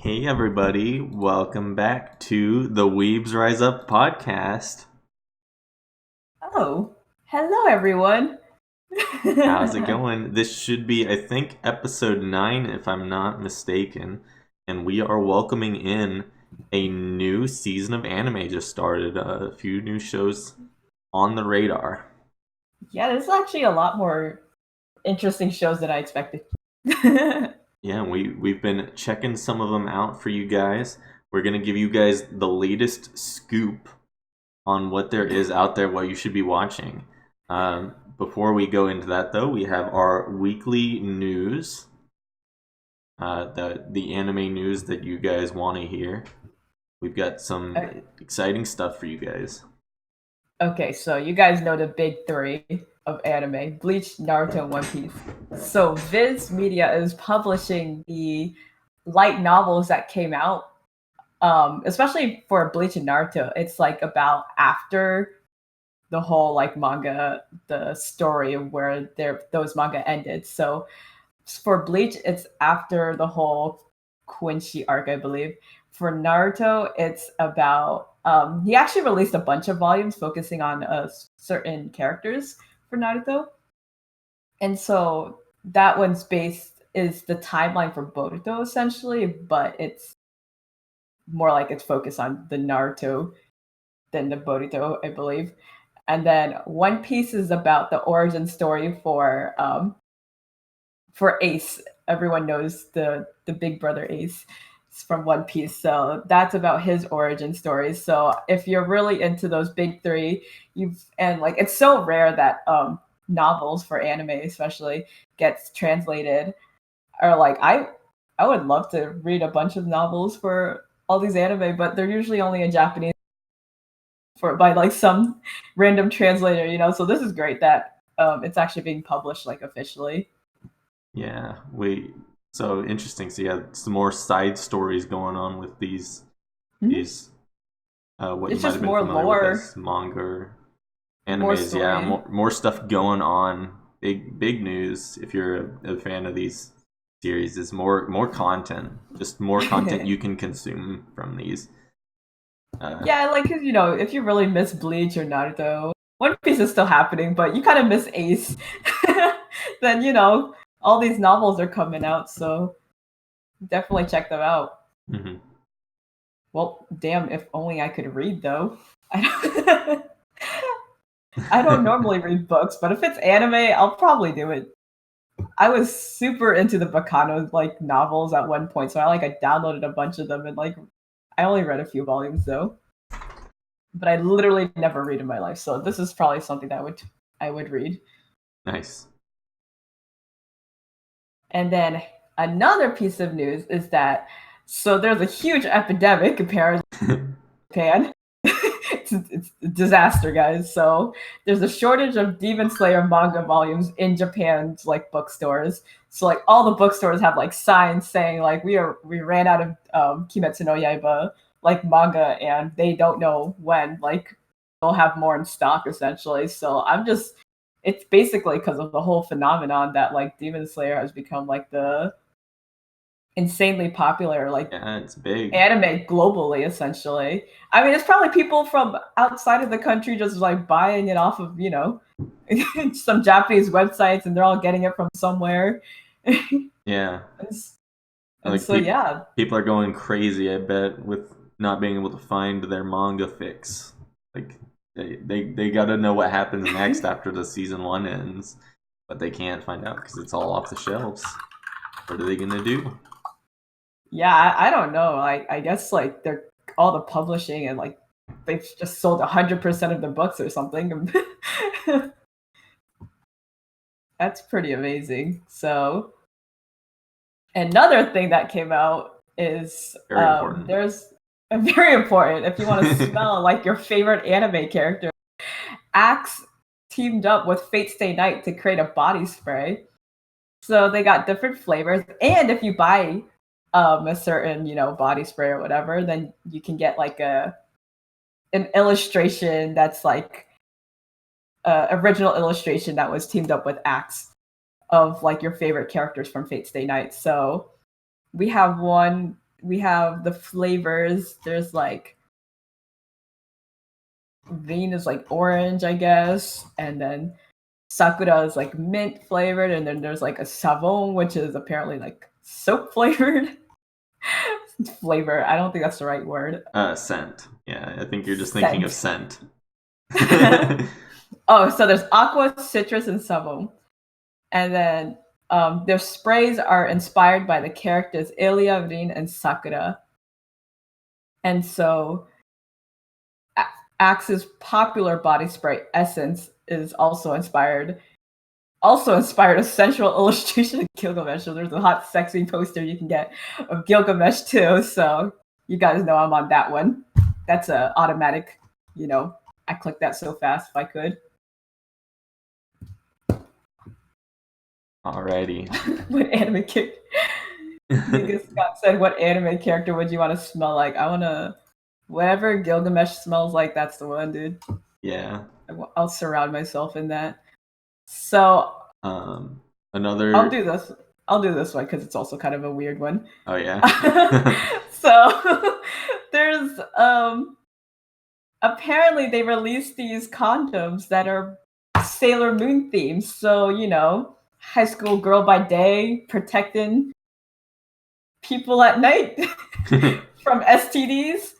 Hey everybody, welcome back to the Weebs Rise Up podcast. Oh, hello everyone. How's it going? This should be, I think, episode 9 if I'm not mistaken. And we are welcoming in a new season of anime just started. A few new shows on the radar. Yeah, there's actually a lot more interesting shows than I expected. Okay. Yeah, we've been checking some of them out for you guys. We're gonna give you guys the latest scoop on what there is out there, what you should be watching. Before we go into that, though, we have our weekly news, the anime news that you guys want to hear. We've got some exciting stuff for you guys. Okay, so you guys know the big three of anime: Bleach, Naruto, and One Piece. So Viz Media is publishing the light novels that came out, especially for Bleach and Naruto. It's like about after the whole like manga, the story of where those manga ended. So for Bleach, it's after the whole Quincy arc, I believe. For Naruto, it's about he actually released a bunch of volumes focusing on certain characters for Naruto, and so that one's based is the timeline for Boruto essentially, but it's more like it's focused on the Naruto than the Boruto, I believe. And then One Piece is about the origin story for Ace. Everyone knows the big brother Ace from One Piece. So that's about his origin story. So if you're really into those big three, and like it's so rare that novels for anime especially gets translated, or like I would love to read a bunch of novels for all these anime, but they're usually only in Japanese for by like some random translator. So this is great that it's actually being published like officially. Yeah, so interesting. So yeah, some more side stories going on with Mhm. these what you It's might have just been more familiar with lore, as manga or more animes. Yeah, story. more stuff going on. Big news if you're a fan of these series is more content, just more content you can consume from these. Yeah, like 'cause, if you really miss Bleach or Naruto, One Piece is still happening, but you kind of miss Ace. Then all these novels are coming out, so definitely check them out. Mhm. Well, damn, if only I could read though. I don't, I don't normally read books, but if it's anime, I'll probably do it. I was super into the Bacano like novels at one point, so I downloaded a bunch of them and like I only read a few volumes though. But I literally never read in my life. So this is probably something that I would read. Nice. And then another piece of news is that so there's a huge epidemic apparently in Japan. It's a disaster, guys. So there's a shortage of Demon Slayer manga volumes in Japan's like bookstores. So like all the bookstores have like signs saying like we ran out of Kimetsu no Yaiba like manga, and they don't know when like they'll have more in stock essentially. So it's basically because of the whole phenomenon that like Demon Slayer has become like the insanely popular like Yeah, it's big. anime globally essentially. I mean, it's probably people from outside of the country just like buying it off of some Japanese websites, and they're all getting it from somewhere. and, Yeah, and like so yeah. people are going crazy. I bet with not being able to find their manga fix. Like they got to know what happens next after the season 1 ends, but they can't find out because it's all off the shelves. What are they gonna do? Yeah, I don't know. I guess like they're all the publishing, and like they've just sold 100% of the books or something. That's pretty amazing. So another thing that came out is Very important. there's a very important if you want to smell like your favorite anime character. Axe teamed up with Fate Stay Night to create a body spray. So they got different flavors, and if you buy a certain body spray or whatever, then you can get like an illustration that's like original illustration that was teamed up with Axe of like your favorite characters from Fate Stay Night. So we have one. we have the flavors. There's like Veen is like orange, I guess, and then Sakura is like mint flavored, and then there's like a savon, which is apparently like soap flavored flavor. I don't think that's the right word. Scent. Yeah, I think you're just thinking of Scent. scent. Oh, so there's aqua, citrus, and savon, and then their sprays are inspired by the characters Ilya, Rin, and Sakura, and so Axe's popular body spray Essence is also inspired a sensual illustration of Gilgamesh. So there's a hot, sexy poster you can get of Gilgamesh too. So you guys know I'm on that one. That's a automatic. You know, I clicked that so fast if I could. Alrighty. What anime character? Nigga Scott said, "What anime character would you want to smell like?" I want to. Whatever Gilgamesh smells like, that's the one, dude. Yeah. I'll surround myself in that. So I'll Another. do this. I'll do this one because it's also kind of a weird one. Oh yeah. So there's apparently they released these condoms that are Sailor Moon themed. So, high school girl by day protecting people at night from STDs.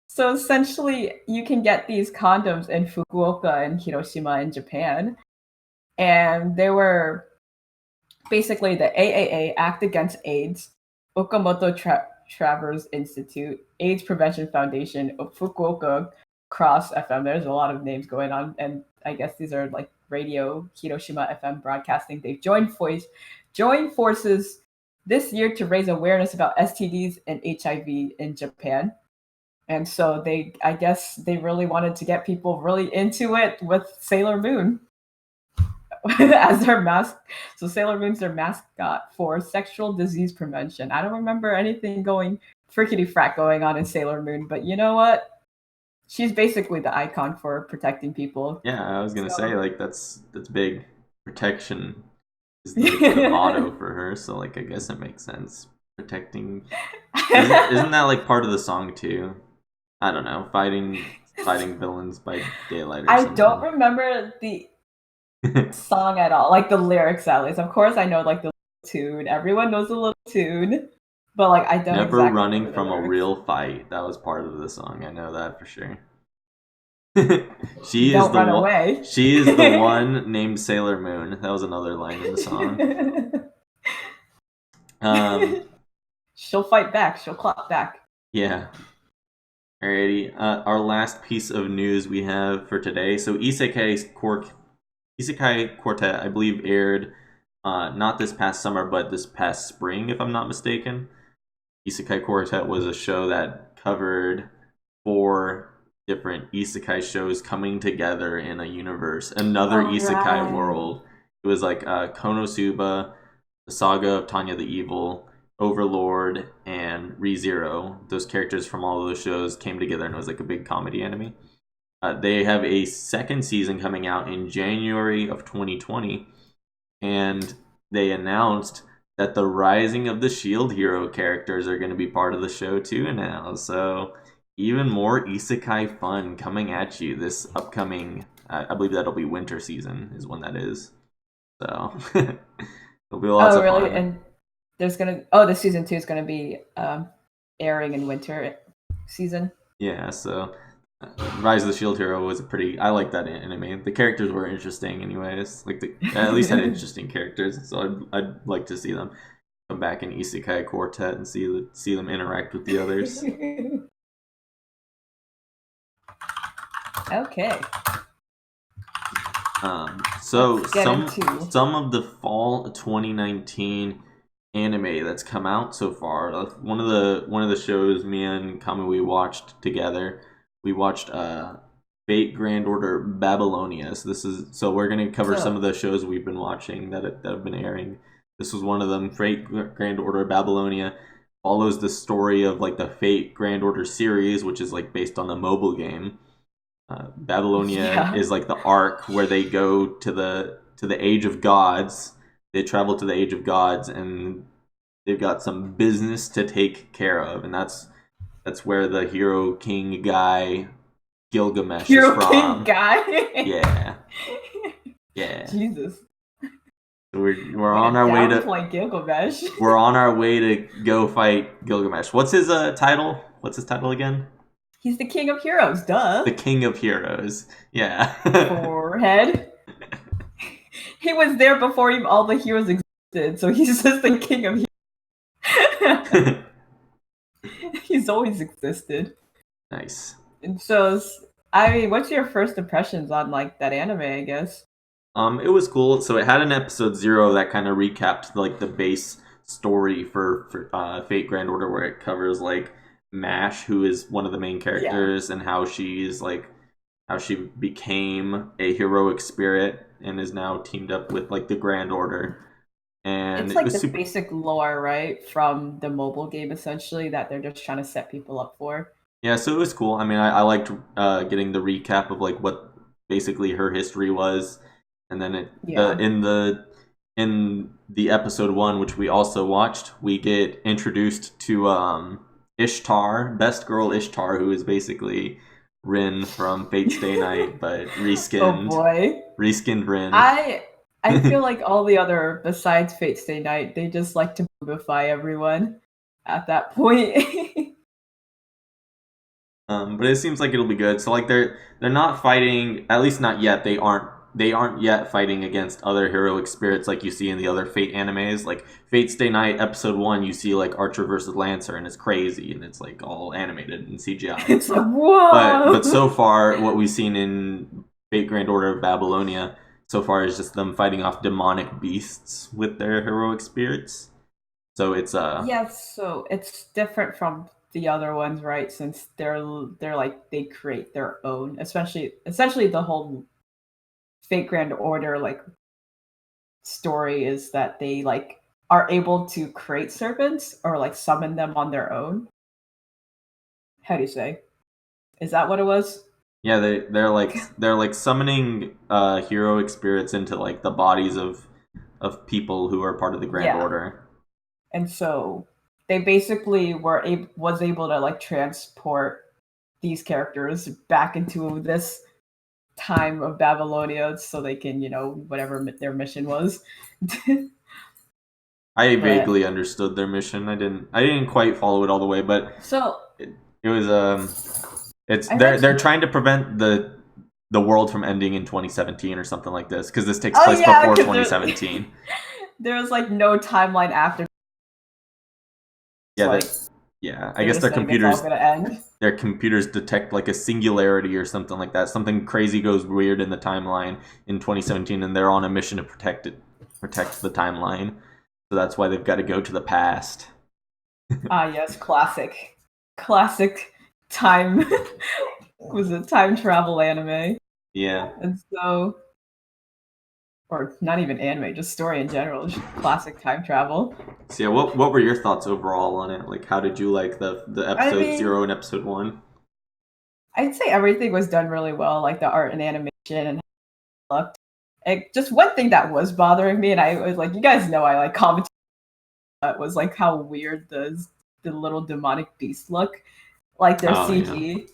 So essentially you can get these condoms in Fukuoka and Hiroshima in Japan. And they were basically the AAA, Act Against AIDS, Okamoto Travers Institute, AIDS Prevention Foundation, Fukuoka Cross FM. There's a lot of names going on, and I guess these are like radio Hiroshima FM broadcasting. They've joined forces this year to raise awareness about STDs and HIV in Japan. And so I guess they really wanted to get people really into it with Sailor Moon as their mask. So Sailor Moon's their mascot for sexual disease prevention. I don't remember anything going frickety frack going on in Sailor Moon, but you know what? She's basically the icon for protecting people. Yeah, I was gonna say like that's big. Protection is the motto for her, so like I guess it makes sense. Protecting. Isn't that like part of the song too? I don't know, fighting villains by daylight or I something. don't remember the song at all, like the lyrics at least. Of course, I know like the tune. Everyone knows the little tune, but like I don't Never exactly running remember the from a lyrics. real fight. That was part of the song. I know that for sure. she is Don't the run one. away. She is the one named Sailor Moon. That was another line in the song. She'll fight back. She'll clap back. Yeah. Alrighty. Our last piece of news we have for today. So Isekai Quartet, I believe, aired not this past summer, but this past spring, if I'm not mistaken. Isekai Quartet was a show that covered 4 different isekai shows coming together in a universe, another isekai world. It was like Konosuba, the Saga of Tanya the Evil, Overlord, and ReZero. Those characters from all of those shows came together and it was like a big comedy anime. They have a second season coming out in January of 2020, and they announced that the Rising of the Shield Hero characters are going to be part of the show too now. So even more isekai fun coming at you this upcoming. I believe that'll be winter season is when that is. So it'll be lots of really? fun. And there's the season 2 is gonna be airing in winter season. Yeah. So Rise of the Shield Hero was I like that anime. The characters were interesting, anyways. Like at least had interesting characters. So I'd like to see them come back in Isekai Quartet and see them interact with the others. Okay. So some of the fall 2019 anime that's come out so far. One of the shows me and Kamui watched together. We watched Fate Grand Order Babylonia. So we're gonna cover some of the shows we've been watching that have been airing. This was one of them. Fate Grand Order Babylonia follows the story of like the Fate Grand Order series, which is like based on the mobile game. Babylonia is like the arc where they go to the age of gods. They travel to the age of gods, and they've got some business to take care of, and that's where the hero king guy Gilgamesh is Hero King from. guy. Yeah, yeah. Jesus. So we're Way on to our way to downplay Gilgamesh. go fight Gilgamesh. What's his title? What's his title again? He's the king of heroes, duh. The King of Heroes. Yeah. Forehead. He was there before even all the heroes existed, so he's just the king of heroes. He's always existed. Nice. And so, I mean, what's your first impressions on like that anime? I guess. It was cool. So it had an episode 0 that kind of recapped like the base story for Fate Grand Order, where it covers like Mash, who is one of the main Yeah, characters, and how she became a heroic spirit and is now teamed up with like the Grand Order. And it's it like was the super. basic lore, right, from the mobile game essentially that they're just trying to set people up for. Yeah, so it was cool. I mean, I liked getting the recap of like what basically her history was, and then Yeah, in the episode 1, which we also watched, we get introduced to Ishtar, best girl Ishtar, who is basically Rin from Fate Stay Night, but oh boy. reskinned Rin. I I feel like all the other besides Fate Stay Night, they just like to boobify everyone at that point. But it seems like it'll be good. So like they're not fighting, at least not yet. They aren't yet fighting against other heroic spirits like you see in the other Fate animes. Like Fate Stay Night episode 1, you see like Archer versus Lancer, and it's crazy, and it's like all animated and CGI. It's like But whoa. so far, what we've seen in Fate Grand Order of Babylonia so far is just them fighting off demonic beasts with their heroic spirits. So it's Yes, so it's different from the other ones, right? Since they're like they create their own, especially essentially the whole Fate Grand Order like story is that they like are able to create serpents or like summon them on their own. How do you say? Is that what it was? yeah, they're like summoning heroic spirits into like the bodies of people who are part of the Grand Yeah. Order. And so they basically was able to like transport these characters back into this time of Babylonia so they can, whatever their mission was. I But vaguely understood their mission. I didn't quite follow it all the way, but so it was it's I read they're some. trying to prevent the world from ending in 2017 or something like this, because this takes Oh place yeah, before because 2017. there was like no timeline after. It's Yeah, like I they're guess just saying it's all gonna end. their computers detect like a singularity or something like that. Something crazy goes weird in the timeline in 2017, and they're on a mission to protect the timeline. So that's why they've got to go to the past. Ah yes, classic time was a time travel anime, Yeah. and so or not even anime, just story in general, just classic time travel. So yeah, what were your thoughts overall on it? Like, how did you like the I episode mean, 0 and episode 1? I'd say everything was done really well, like the art and animation and how it looked. Just one thing that was bothering me, and I was like, you guys know I like commented, was like how weird the little demonic beasts look, like their Oh yeah, CG.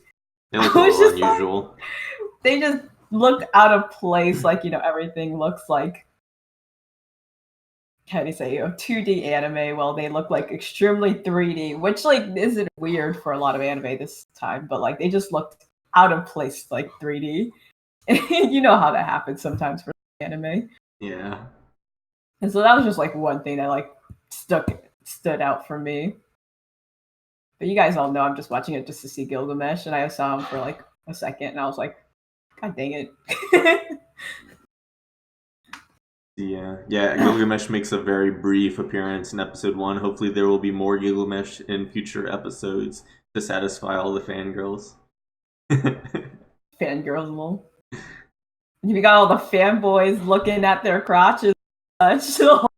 they I look a was little just like, unusual. they just looked out of place, like everything looks like how do you say 2D anime. Well, they look like extremely 3D, which like isn't weird for a lot of anime this time, but like they just looked out of place like 3D. You know how that happens sometimes for anime. Yeah. And so that was just like one thing that like stood out for me. But you guys all know I'm just watching it just to see Gilgamesh, and I saw him for like a second, and I was like, God dang it! Yeah. Gilgamesh makes a very brief appearance in episode 1. Hopefully, there will be more Gilgamesh in future episodes to satisfy all the fangirls. Fangirls, lol. You got all the fanboys looking at their crotches. The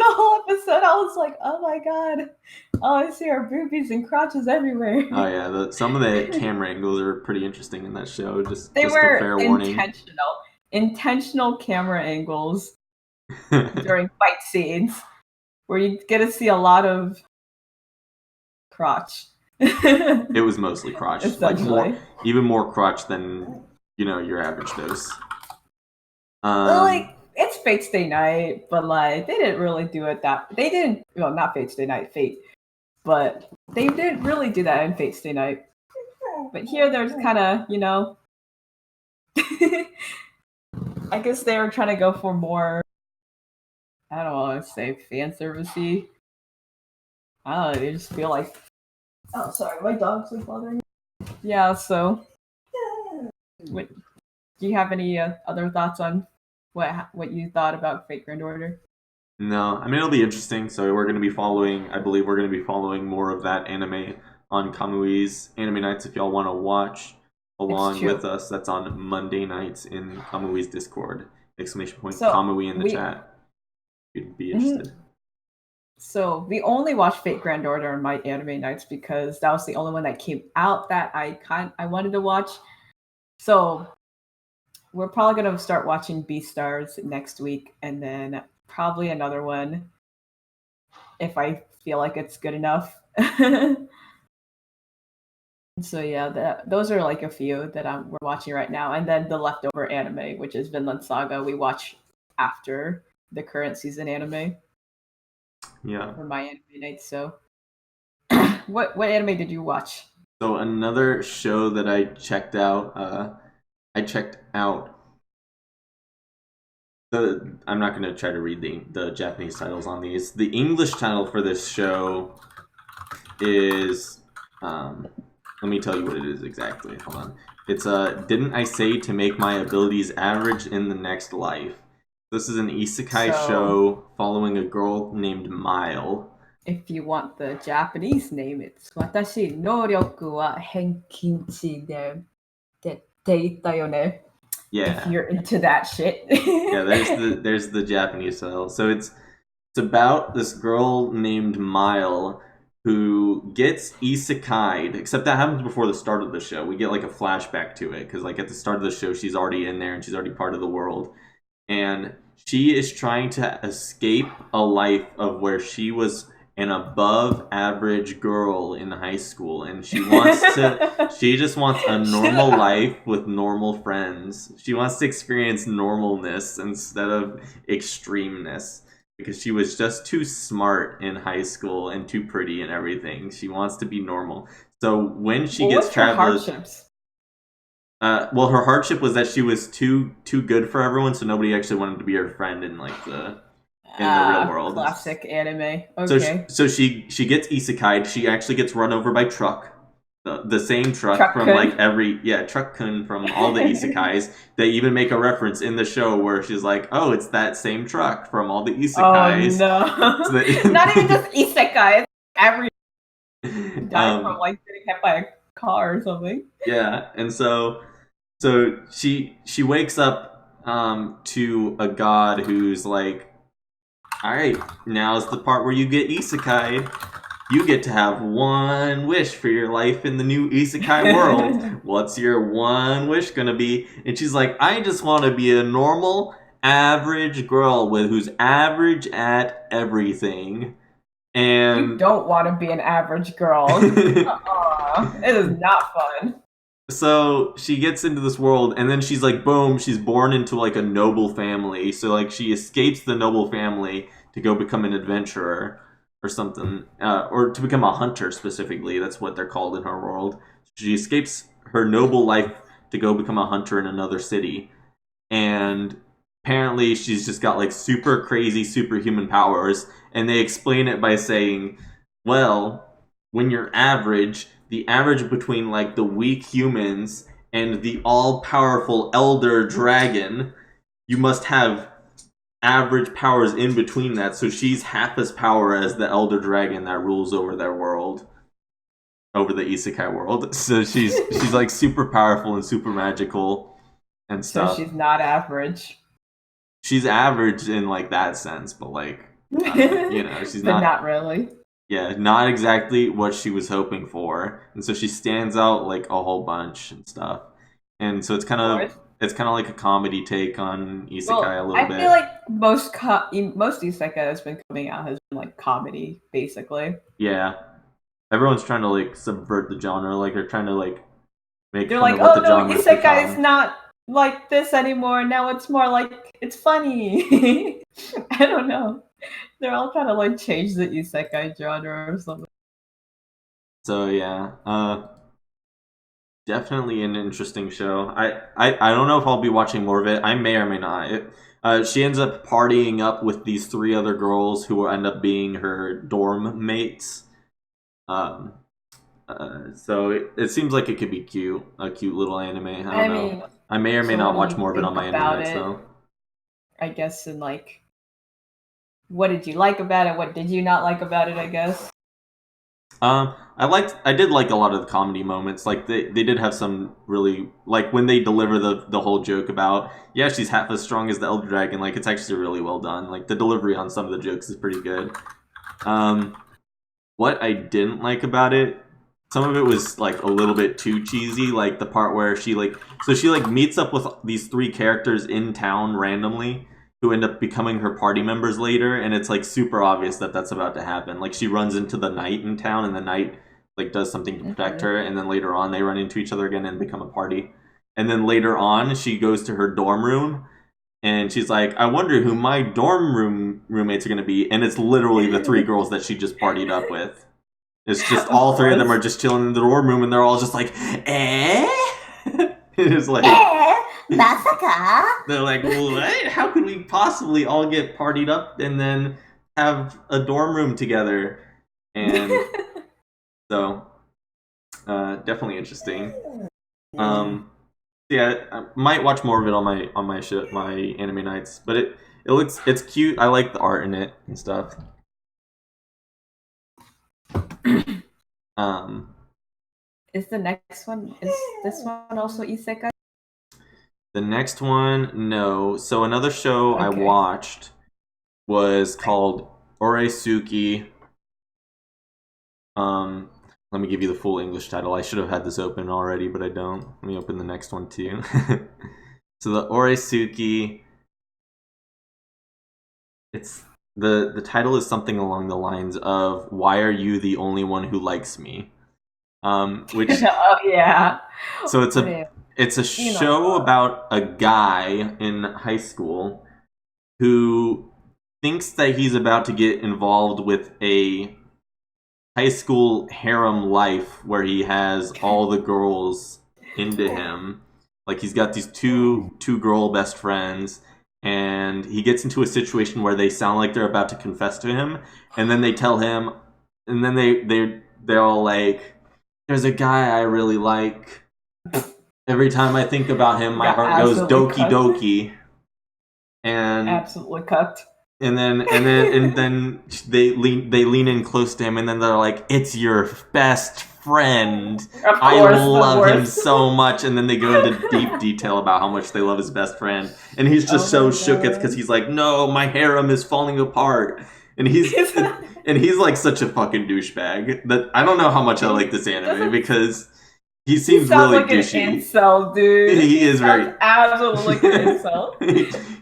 whole episode, I was like, oh my god, all I see are boobies and crotches everywhere. Oh yeah, some of the camera angles are pretty interesting in that show. They Just a were fair warning. intentional camera angles during fight scenes. where you get to see a lot of crotch. It was mostly crotch, like more, Essentially. even more crotch than your average dose. Like, it's Fate Stay Night, but like they didn't really do it that they didn't well not Fate Stay Night, Fate. But they didn't really do that in Fate Stay Night. But here there's kinda, I guess they were trying to go for more I don't wanna say fan servicey. I don't know, they just feel like oh sorry, my dog's like bothering me. Yeah, so what do you have any other thoughts on what you thought about Fate Grand Order? No, I mean it'll be interesting. So we're going to be following. I believe we're going to be following more of that anime on Kamui's Anime Nights. If y'all want to watch It's along with true. us, that's on Monday nights in Kamui's Discord. Exclamation point So Kamui in the we chat. If you'd be mhm. interested. So we only watched Fate Grand Order on my anime nights because that was the only one that came out that I wanted to watch. So we're probably gonna start watching Beastars next week, and then probably another one if I feel like it's good enough. So yeah, those are like a few that we're watching right now, and then the leftover anime, which is Vinland Saga, we watch after the current season anime Yeah. for my anime night. So, what anime did you watch? So another show that I checked out. I checked out the. I'm not going to try to read the Japanese titles on these. The English title for this show is let me tell you what it is exactly. Hold on. It's Didn't I say to make my abilities average in the next life? This is an isekai So, show following a girl named Mile. if you want the Japanese name, it's 私能力は偏近値でって言ったよね if Yeah. you're into that shit. Yeah, there's the Japanese title. So it's about this girl named Mile who gets isekai'd, except that happens before the start of the show. We get like a flashback to it because like at the start of the show she's already in there and she's already part of the world. And she is trying to escape a life of where she was an above average girl in high school and she just wants a normal life with normal friends. She wants to experience normalness instead of extremeness because she was just too smart in high school and too pretty and everything. She wants to be normal. So when she What gets was her traveled hardships? well, her hardship was that she was too good for everyone, so nobody actually wanted to be her friend in like the real Ah, world. classic anime. So Okay. she gets isekai'd. She actually gets run over by truck, the same truck from like Truck-kun. truck kun from all the isekais. They even make a reference in the show where she's like, "Oh, it's that same truck from all the Oh isekais." no. So Not even just isekai. Every died from um, like getting hit by a car or something. yeah, and so she wakes up to a god who's like, all right, now's the part where you get isekai. You get to have one wish for your life in the new isekai world. What's your one wish gonna be? And she's like, I just want to be a normal, average girl with who's average at everything. You And don't want to be an average girl. It is not fun. so she gets into this world and then she's like boom, she's born into like a noble family, so like she escapes the noble family to go become an adventurer or something, or to become a hunter specifically. That's what they're called in her world. She escapes her noble life to go become a hunter in another city, and apparently she's just got like super crazy superhuman powers, and they explain it by saying, well, when you're average, the average between like the weak humans and the all-powerful elder dragon, you must have average powers in between that, so she's half as power as the elder dragon that rules over their world, over the isekai world. So she's like super powerful and super magical and So stuff. she's not average. She's average in like that sense, but like she's But not. not really. Yeah, not exactly what she was hoping for, and so she stands out like a whole bunch and stuff. And so it's kind Of of course. it's kind of like a comedy take on isekai a Well, little I feel bit. like most isekai that's been coming out has been like comedy, basically. Yeah, everyone's trying to like subvert the genre, like they're trying to like make They're fun like, of what oh the no, genre has isekai is become. not like this anymore. Now it's more like it's funny. I don't know. They're all trying to like change the isekai genre or something. So yeah, definitely an interesting show. I don't know if I'll be watching more of it. I may or may not. She ends up partying up with these three other girls who will end up being her dorm mates. Um, so it seems like it could be cute, a cute little anime. I don't I know. mean, I may or may so what not do watch you more of it on think my anime about nights it? though. I guess in like, what did you like about it? What did you not like about it? I guess. I did like a lot of the comedy moments. Like they did have some really like when they deliver the whole joke about yeah she's half as strong as the Elder Dragon. Like it's actually really well done. Like the delivery on some of the jokes is pretty good. Um, what I didn't like about it, some of it was like a little bit too cheesy. Like the part where she like meets up with these three characters in town randomly who end up becoming her party members later, and it's like super obvious that that's about to happen. Like she runs into the knight in town, and the knight like does something to protect Mhm. her, and then later on they run into each other again and become a party. And then later on, she goes to her dorm room and she's like, I wonder who my dorm roommates are going to be. And it's literally the three girls that she just partied up with. It's just Of all three of them course. are just chilling in the dorm room and they're all just like, eh? It's like, Eh, Masaka. they're like, what? How could we possibly all get partied up and then have a dorm room together? And so, definitely interesting. Mm. Um, yeah, I might watch more of it on my anime nights, but it's cute. I like the art in it and stuff. Um, Is the next one? Is this one also isekai? the next one, no. So another show I Okay. watched was called Oresuki. Um, Let me give you the full English title. I should have had this open already, but I don't. Let me open the next one too. So the Oresuki, it's the title is something along the lines of "Why are you the only one who likes me?" Which Oh yeah. so Ore, it's a Ino show wa. about a guy in high school who thinks that he's about to get involved with a high school harem life where he has all the girls into him. Like he's got these two girl best friends, and he gets into a situation where they sound like they're about to confess to him, and then they tell him, and then they're all like, "There's a guy I really like." Every time I think about him, my Got heart goes absolutely doki cooked. doki, and Absolutely cooked. and then they lean in close to him and then they're like, it's your best friend, Of I course, the love him worst. so much. And then they go into deep detail about how much they love his best friend, and he's Oh just so my shook it's because god. he's like, no, my harem is falling apart. And he's like such a fucking douchebag that I don't know how much I like this He anime doesn't. because he He seems sounds really like an douchey. incel, dude. He He is sounds very absolutely like an incel.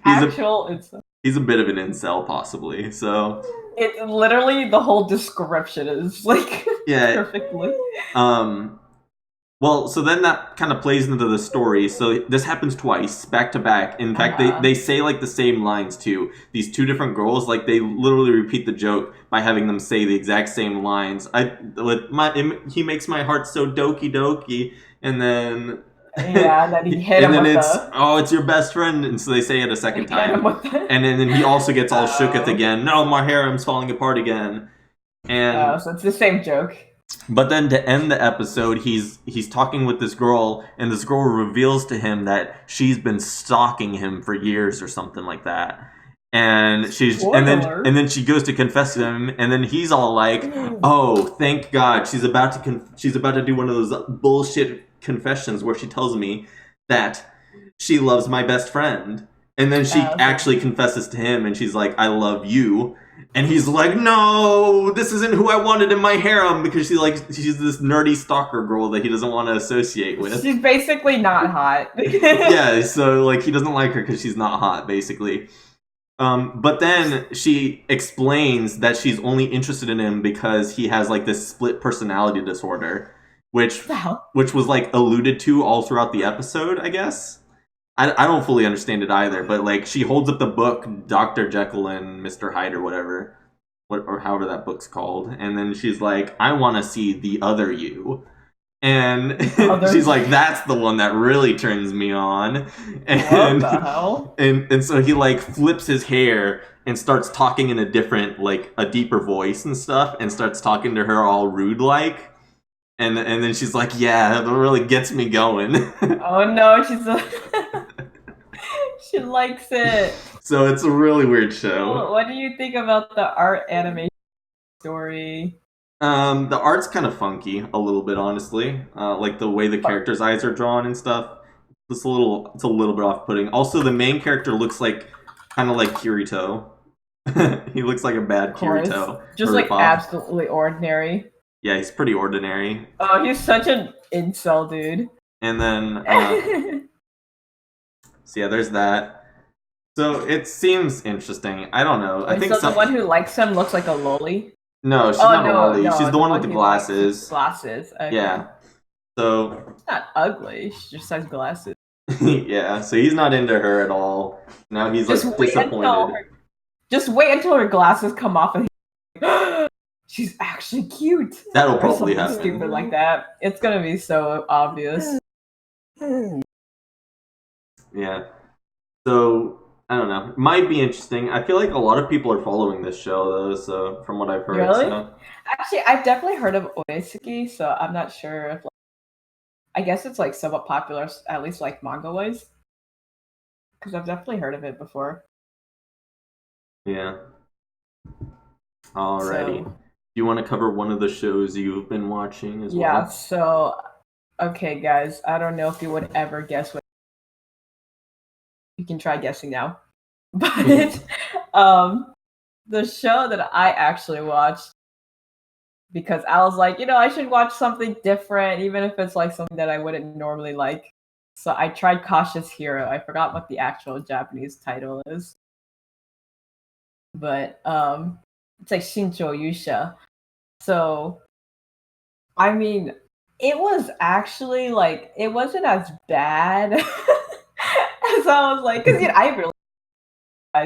he's a Actual incel. he's a bit of an incel possibly. So It literally the whole description is like yeah. perfectly. Um, well, so then that kind of plays into the story. So this happens twice, back to back. In Uh fact, huh. they say like the same lines too. These two different girls, like they literally repeat the joke by having them say the exact same lines. He makes my heart so doki doki, and then Yeah, and then he hit and him then with it's the. oh, it's your best friend, and so they say it a second Hit him time, with the. and then he also gets all shooketh Oh. again. No, my harem's falling apart again, and So it's the same joke. but then to end the episode, he's talking with this girl, and this girl reveals to him that she's been stalking him for years or something like that. And Spoiler. and then she goes to confess to him, and then he's all like, "Oh, thank God, she's about to do one of those bullshit confessions where she tells me that she loves my best friend." And then she So actually confesses to him, and she's like, "I love you." And he's like, "No, this isn't who I wanted in my harem," because she's this nerdy stalker girl that he doesn't want to associate with. she's basically not hot. Yeah, so like he doesn't like her because she's not hot, basically. But then she explains that she's only interested in him because he has like this split personality disorder, which What the hell? which was like alluded to all throughout the episode, I guess. I don't fully understand it either, but like she holds up the book Dr. Jekyll and Mr. Hyde or whatever, or however that book's called, and then she's like, "I want to see the other you." And she's like, "That's the one that really turns me on." And What the hell? and so he like flips his hair and starts talking in a different, like a deeper voice and stuff, and starts talking to her all rude like. And then she's like, "Yeah, that really gets me going." Oh no, she likes it. So it's a really weird show. What do you think about the art animation story? The art's kind of funky a little bit, honestly. Like the way the characters' eyes are drawn and stuff. It's a little bit off-putting. Also, the main character looks like kind of like Kirito. He looks like a bad Kirito. Just like absolutely ordinary. Yeah, he's pretty ordinary. Oh, he's such an incel dude. And then, so yeah, there's that. So it seems interesting. I don't know. I think so the one who likes him looks like a loli. No, she's not a loli. No, she's the one with the glasses. Glasses. Okay. Yeah. So she's not ugly. She just has glasses. Yeah. So he's not into her at all. Now he's like disappointed. Just wait until her glasses come off and she's actually cute. That'll probably happen. Stupid like that. It's gonna be so obvious. Yeah. So I don't know. Might be interesting. I feel like a lot of people are following this show though. So from what I've heard, really? So. Actually, I've definitely heard of Oeseki, so I'm not sure if. I guess it's like somewhat popular, at least like manga wise, because I've definitely heard of it before. Yeah. Alrighty. So, you want to cover one of the shows you've been watching as well? Yeah. So, okay, guys. I don't know if you would ever guess what. You can try guessing now, but the show that I actually watched, because I was like, I should watch something different, even if it's like something that I wouldn't normally like. So I tried Cautious Hero. I forgot what the actual Japanese title is, but it's like Shincho Yusha. So, I mean, it was actually like it wasn't as bad as I was like, because I really,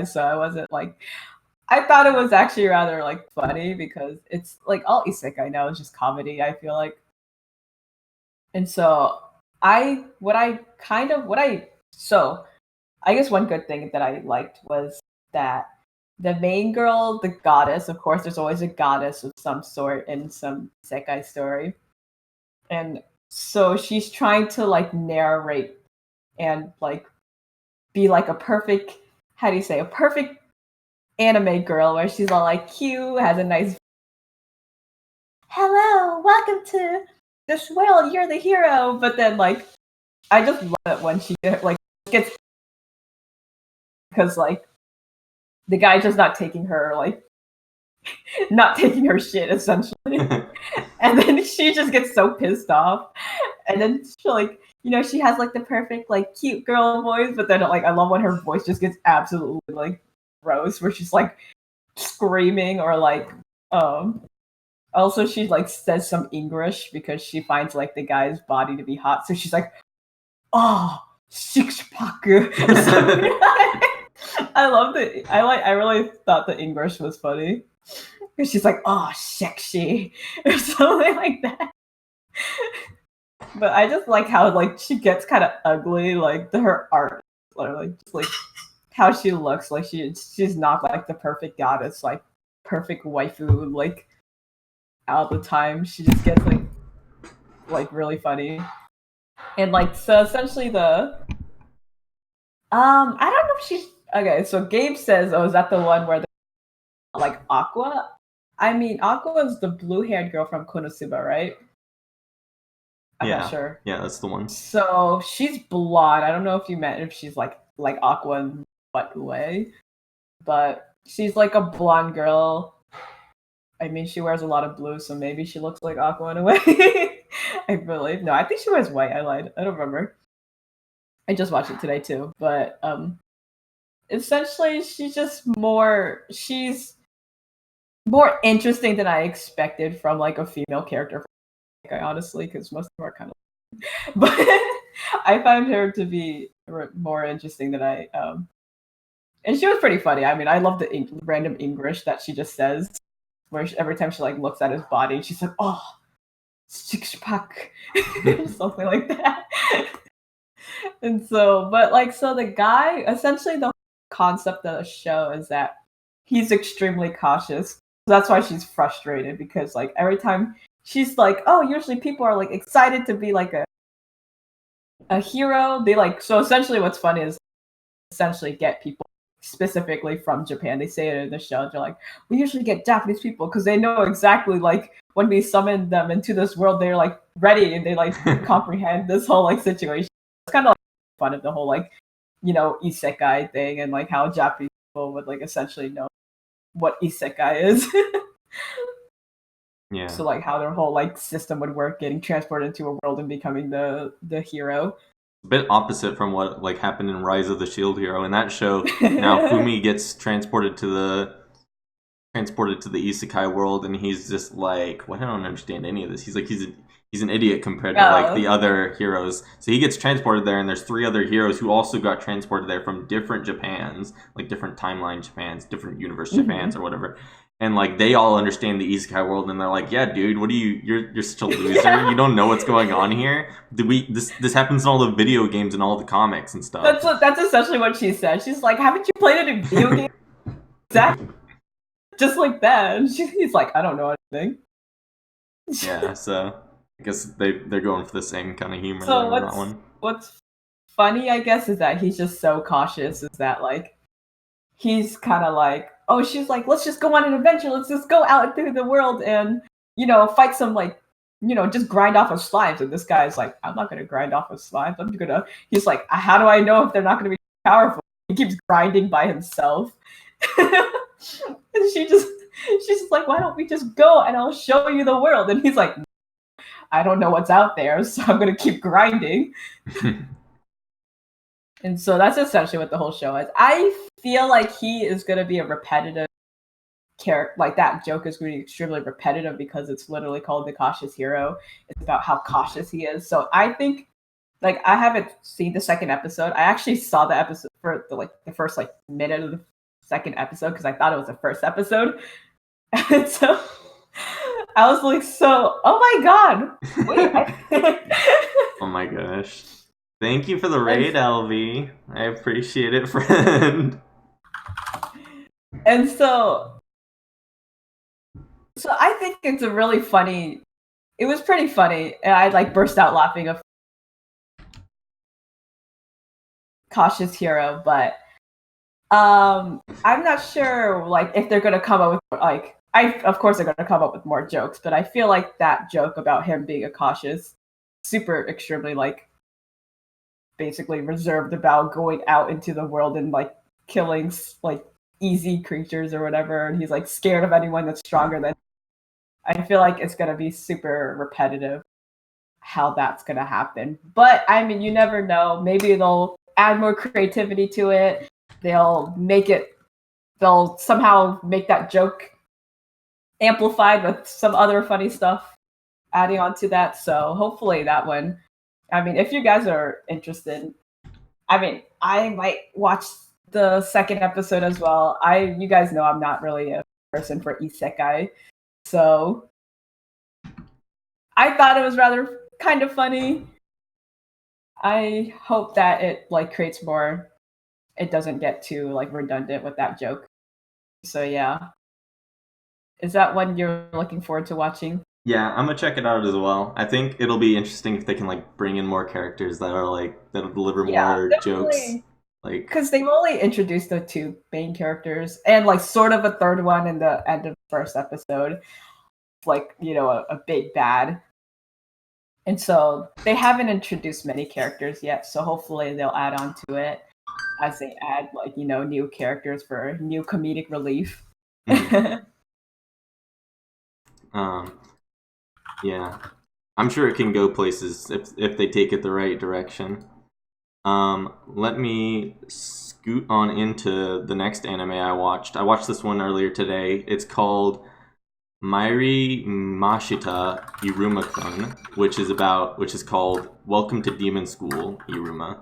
so I wasn't like. I thought it was actually rather like funny because it's like all isekai now is just comedy, I feel like. And so I guess one good thing that I liked was that the main girl, the goddess, of course there's always a goddess of some sort in some isekai story. And so she's trying to like narrate and like be like a perfect, how do you say, a perfect anime girl where she's all like cute, has a nice hello, welcome to this world, you're the hero. But then like I just love it when she like gets, because like the guy's just not taking her shit essentially. And then she just gets so pissed off. And then she like, she has like the perfect like cute girl voice, but then like I love when her voice just gets absolutely like gross, where she's like screaming or like also she like says some English because she finds like the guy's body to be hot, so she's like, oh, six pack. I loved it. I really thought the English was funny. She's like, oh, sexy, or something like that. But I just like how like she gets kind of ugly, like her art, or like just like how she looks. Like she's not like the perfect goddess, like perfect waifu, like all the time. She just gets like really funny, and like so essentially the I don't know if she's okay. So Gabe says, oh, is that the one where like Aqua? I mean, Aqua is the blue-haired girl from Konosuba, right? I'm not sure. Yeah, that's the one. So she's blonde. I don't know if you meant if she's like Aqua what way. But she's like a blonde girl. I mean, she wears a lot of blue, so maybe she looks like Aqua in a way. I believe. No, I think she wears white. I lied. I don't remember. I just watched it today too. But essentially, she's more interesting than I expected from like a female character. Honestly, because most of them are kind of. But I found her to be more interesting than I. And she was pretty funny. I mean, I love the random English that she just says, where every time she like looks at his body, she's like, "Oh, six pack," something like that. And so, but like, so the guy, essentially, the concept of the show is that he's extremely cautious. That's why she's frustrated because like every time she's like, "Oh, usually people are like excited to be like a hero." They like so essentially, what's funny is essentially get people specifically from Japan. They say it in the show. They're like, we usually get Japanese people because they know exactly like when we summon them into this world, they're like ready and they like comprehend this whole like situation. It's kind of like fun of the whole like isekai thing and like how Japanese people would like essentially know what isekai is. Yeah. So like how their whole like system would work, getting transported into a world and becoming the hero. A bit opposite from what like happened in Rise of the Shield Hero. In that show, now Fumi gets transported to the isekai world, and he's just like, "Well, I don't understand any of this." He's like, he's an idiot compared to like the other heroes. So he gets transported there, and there's 3 other heroes who also got transported there from different Japans, like different timeline Japans, different universe Japans, or whatever. And like they all understand the isekai world, and they're like, "Yeah, dude, what are you? You're such a loser. You don't know what's going on here. This happens in all the video games and all the comics and stuff." That's essentially what she said. She's like, "Haven't you played it in video games?" Exactly, just like that. And he's like, "I don't know anything." Yeah, so I guess they're going for the same kind of humor So there on that one. what's funny, I guess, is that he's just so cautious. Is that like he's kind of like, oh, she's like, let's just go on an adventure. Let's just go out through the world and fight some like just grind off of slimes. And this guy's like, I'm not gonna grind off of slimes. He's like, how do I know if they're not gonna be powerful? He keeps grinding by himself. And she's just like, why don't we just go and I'll show you the world? And he's like, I don't know what's out there, so I'm gonna keep grinding. And so that's essentially what the whole show is. I feel like he is gonna be a repetitive character. Like that joke is going to be extremely repetitive because it's literally called the cautious hero. It's about how cautious he is. So I think, like, I haven't seen the second episode. I actually saw the episode for the first like minute of the second episode because I thought it was the first episode. And so I was like, oh my god, wait. Oh my gosh. Thank you for the raid, LV. I appreciate it, friend. And so I think it's a really funny. It was pretty funny, and I like burst out laughing of cautious hero, but I'm not sure like if they're gonna come up with like of course they're gonna come up with more jokes, but I feel like that joke about him being a cautious, super extremely like basically reserved about going out into the world and like killing like easy creatures or whatever, and he's like scared of anyone that's stronger than. I feel like it's gonna be super repetitive how that's gonna happen. But I mean, you never know. Maybe they'll add more creativity to it. They'll somehow make that joke amplified with some other funny stuff adding on to that. So hopefully that one. I mean, if you guys are interested, I mean, I might watch the second episode as well. You guys know I'm not really a person for isekai. So I thought it was rather kind of funny. I hope that it like creates more. It doesn't get too like redundant with that joke. So yeah, is that one you're looking forward to watching? Yeah, I'm gonna check it out as well. I think it'll be interesting if they can like bring in more characters that are like that'll deliver more jokes. Like because they've only introduced the 2 main characters and like sort of a third one in the end of the first episode, like a big bad. And so they haven't introduced many characters yet, so hopefully they'll add on to it. as they add like new characters for new comedic relief. Mhm. Um, yeah, I'm sure it can go places if they take it the right direction. Let me scoot on into the next anime I watched. I watched this one earlier today. It's called Mairi Mashita Iruma-kun, which is called Welcome to Demon School, Iruma.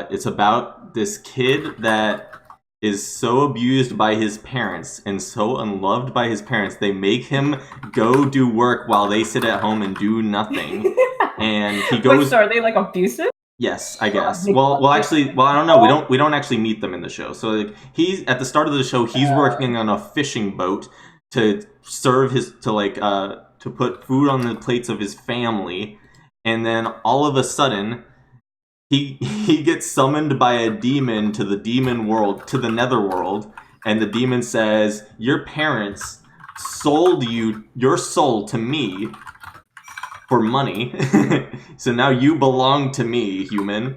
It's about this kid that is so abused by his parents and so unloved by his parents, they make him go do work while they sit at home and do nothing. And he Wait, goes. so are they like abusive? Yes, I Or guess. Well, I don't know. We don't actually meet them in the show. So like, he's at the start of the show. He's working on a fishing boat to serve his to put food on the plates of his family, and then all of a sudden he gets summoned by a demon to the demon world, to the netherworld, and the demon says, "Your parents sold your soul to me for money, so now you belong to me, human."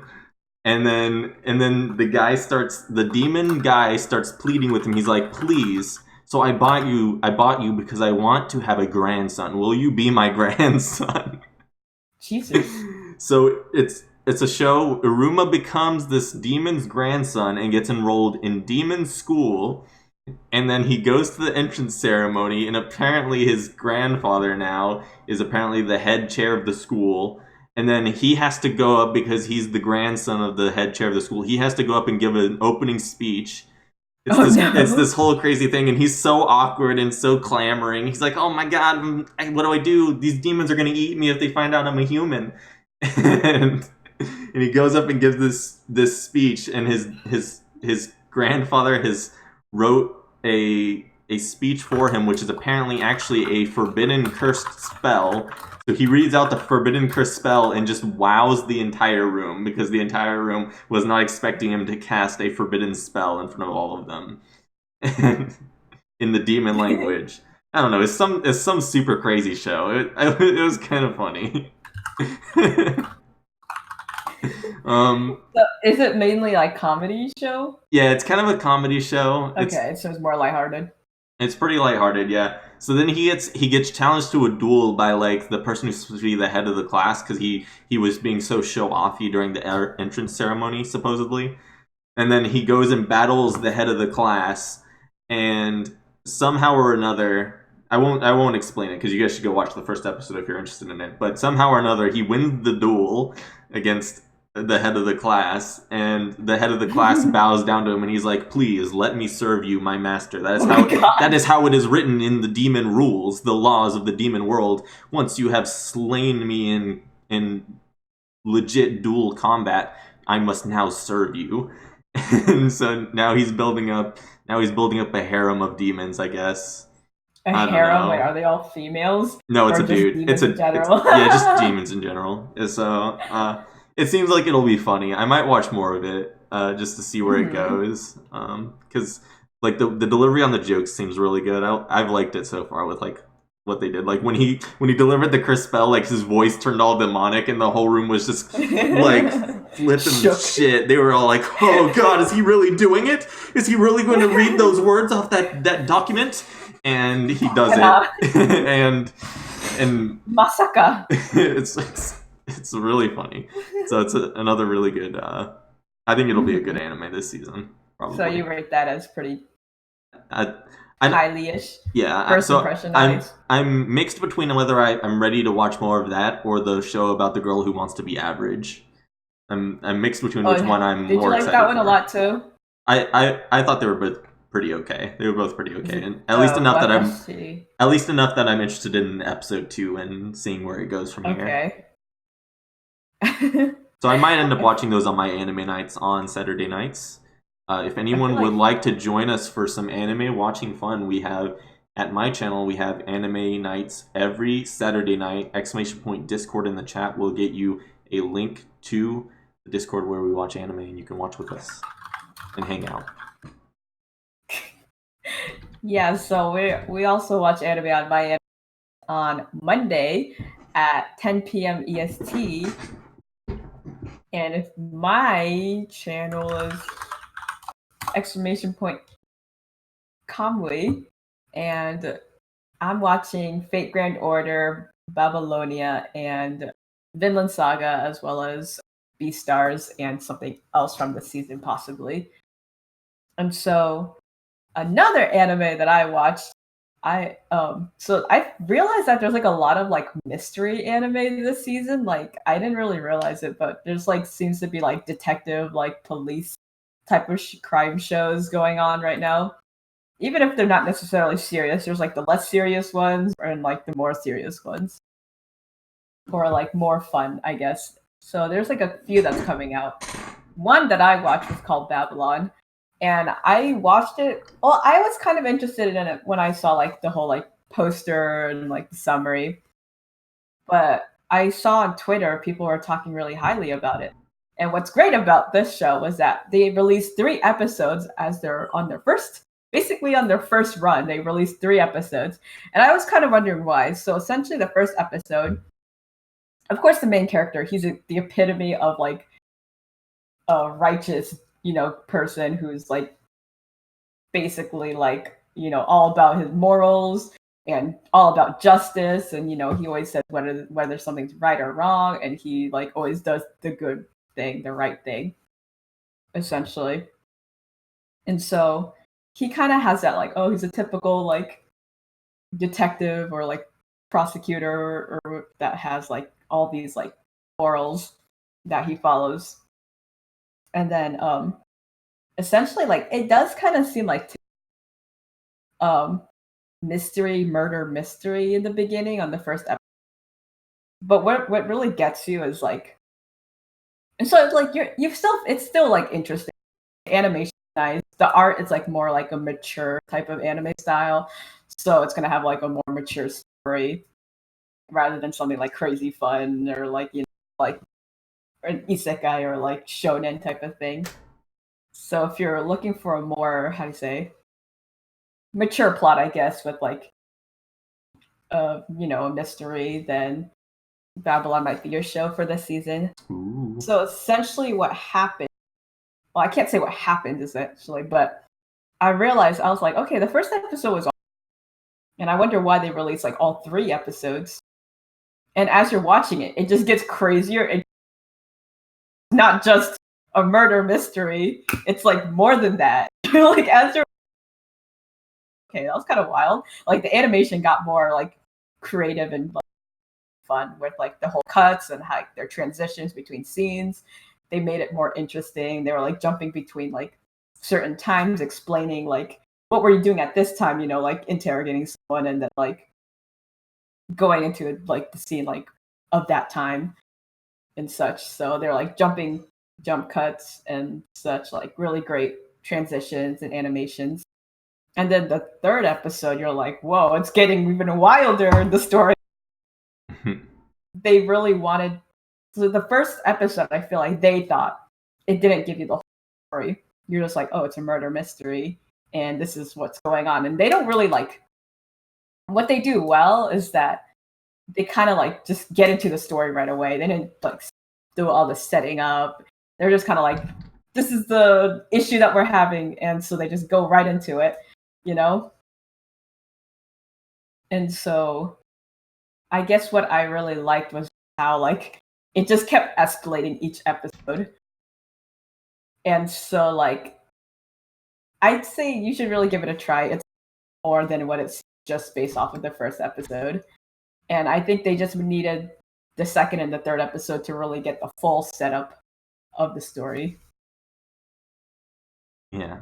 And then the demon guy starts pleading with him. He's like, "Please, so I bought you because I want to have a grandson. Will you be my grandson?" Jesus. So it's a show. Iruma becomes this demon's grandson and gets enrolled in demon school, and then he goes to the entrance ceremony, and apparently his grandfather now is apparently the head chair of the school. And then he has to go up, because he's the grandson of the head chair of the school. He has to go up and give an opening speech. Oh It's no. this whole crazy thing, and he's so awkward and so clamoring. He's like, "Oh my god, what do I do? These demons are gonna eat me if they find out I'm a human." and, and he goes up and gives this speech, and his grandfather has wrote a speech for him, which is apparently actually a forbidden cursed spell. So he reads out the forbidden curse spell and just wows the entire room, because the entire room was not expecting him to cast a forbidden spell in front of all of them in the demon language. I don't know. It's some super crazy show. It was kind of funny. So, is it mainly like comedy show? Yeah, it's kind of a comedy show. Okay, so it's more lighthearted. It's pretty lighthearted, yeah. So then he gets challenged to a duel by like the person who's supposed to be the head of the class, because he was being so show offy during the entrance ceremony supposedly. And then he goes and battles the head of the class, and somehow or another, I won't explain it, because you guys should go watch the first episode if you're interested in it. But somehow or another, he wins the duel against the head of the class, and the head of the class bows down to him, and he's like, "Please let me serve you, my master. Oh my god. That is how it is written in the demon rules, the laws of the demon world. Once you have slain me in legit duel combat, I must now serve you." And so now he's building up a harem of demons, I guess. A I don't harem? Wait, know. are they all females? No, it's Or a just dude. demons in It's general? yeah, just demons in general. So it seems like it'll be funny. I might watch more of it just to see where it Mhm. goes. Because like the delivery on the jokes seems really good. I've liked it so far with like what they did. Like when he delivered the Chris spell, like his voice turned all demonic, and the whole room was just like flipping Shook. shit. They were all like, "Oh God, is he really doing it? Is he really going to read those words off that document?" And he does it, and Masaka. it's really funny. So it's another really good. I think it'll be a good Mhm. anime this season, So probably. you rate that as pretty I, I highly-ish. yeah. First impression eyes. I'm mixed between whether I'm ready to watch more of that or the show about the girl who wants to be average. I'm mixed between which one Oh, I'm did you more like that excited one a for. lot too? I thought they were both pretty okay. They were both pretty Is okay, it and Watashi? at least enough that I'm interested in episode 2 and seeing where it goes from here. Okay. So I might end up watching those on my anime nights on Saturday nights. If I feel anyone would like like to join us for some anime watching fun, we have at my channel we have anime nights every Saturday night. Exclamation point Discord in the chat will get you a link to the Discord where we watch anime, and you can watch with us and hang out. yeah, so we also watch anime on my on Monday at 10 p.m. EST. And if my channel is exclamation point Kamui, and I'm watching Fate Grand Order, Babylonia, and Vinland Saga, as well as Beastars and something else from the season, possibly. And so another anime that I watched, I realized that there's like a lot of like mystery anime this season. Like I didn't really realize it, but there's like seems to be like detective, like police type of crime shows going on right now. Even if they're not necessarily serious, there's like the less serious ones and like the more serious ones, or like more fun, I guess. So there's like a few that's coming out. One that I watched was called Babylon, and I watched it. Well, I was kind of interested in it when I saw like the whole like poster and like the summary, but I saw on Twitter people were talking really highly about it. And what's great about this show was that they released 3 episodes as they're on their first, basically on their first run. They released 3 episodes, and I was kind of wondering why. So essentially, the first episode, of course, the main character, he's the epitome of like a righteous, person who's like basically like, all about his morals and all about justice. And, he always says whether something's right or wrong. And he like always does the good thing, the right thing, essentially. And so he kind of has that like, oh, he's a typical like detective or like prosecutor or that has like all these like morals that he follows. And then essentially like it does kind of seem like um murder mystery in the beginning on the first episode. But what really gets you is like, and so it's like it's still like interesting. The animation is nice. The art is like more like a mature type of anime style. So it's gonna have like a more mature story rather than something like crazy fun or like, like an isekai or like shonen type of thing. So if you're looking for a more, how do you say, mature plot, I guess, with like a mystery, then Babylon might be your show for this season. Ooh. So essentially what happened, well, I can't say what happened essentially, but I realized I was like, okay, the first episode was awesome, and I wonder why they released like all 3 episodes. And as you're watching it, it just gets crazier. It's not just a murder mystery. It's like more than that. Like as you're okay, that was kind of wild. Like the animation got more like creative and like, fun with like the whole cuts and how their transitions between scenes. They made it more interesting. They were like jumping between like certain times, explaining like what were you doing at this time, like interrogating someone and then like going into like the scene like of that time and such. So they're like jump cuts and such, like really great transitions and animations. And then the third episode, you're like, whoa, it's getting even wilder in the story. They really wanted. So the first episode, I feel like they thought it didn't give you the whole story. You're just like, oh, it's a murder mystery, and this is what's going on. And they don't really like. What they do well is that they kind of like just get into the story right away. They didn't like do all the setting up. They're just kind of like, this is the issue that we're having, and so they just go right into it, you know. And so I guess what I really liked was how like it just kept escalating each episode. And so like I'd say you should really give it a try. It's more than what it's just based off of the first episode. And I think they just needed the second and the third episode to really get the full setup of the story. Yeah.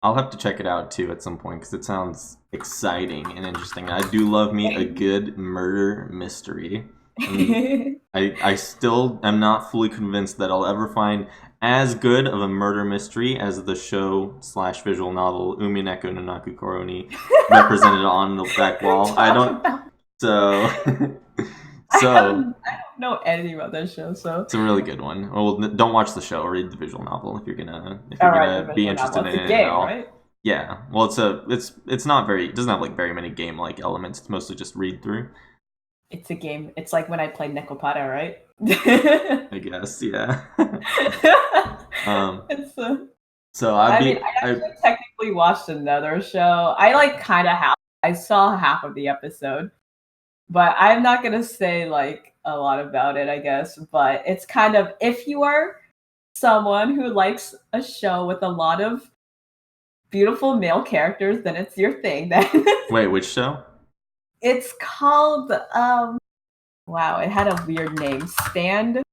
I'll have to check it out too at some point because it sounds exciting and interesting. I do love me a good murder mystery. I still am not fully convinced that I'll ever find as good of a murder mystery as the show slash visual novel Umineko no Naku Koroni represented on the back wall. I don't. So. I don't know anything about that show, so it's a really good one. Well, don't watch the show. Read the visual novel if you're gonna be interested in it at all. Right? Yeah. Well, it's not very. It doesn't have like very many game like elements. It's mostly just read through. It's a game. It's like when I played Nekopata, right? I guess, yeah. It's So I mean, I actually technically watched another show. I like kind of I saw half of the episode, but I'm not gonna say like a lot about it, I guess. But it's kind of, if you are someone who likes a show with a lot of beautiful male characters, then it's your thing. Then wait, which show? it's called wow, it had a weird name. Stand.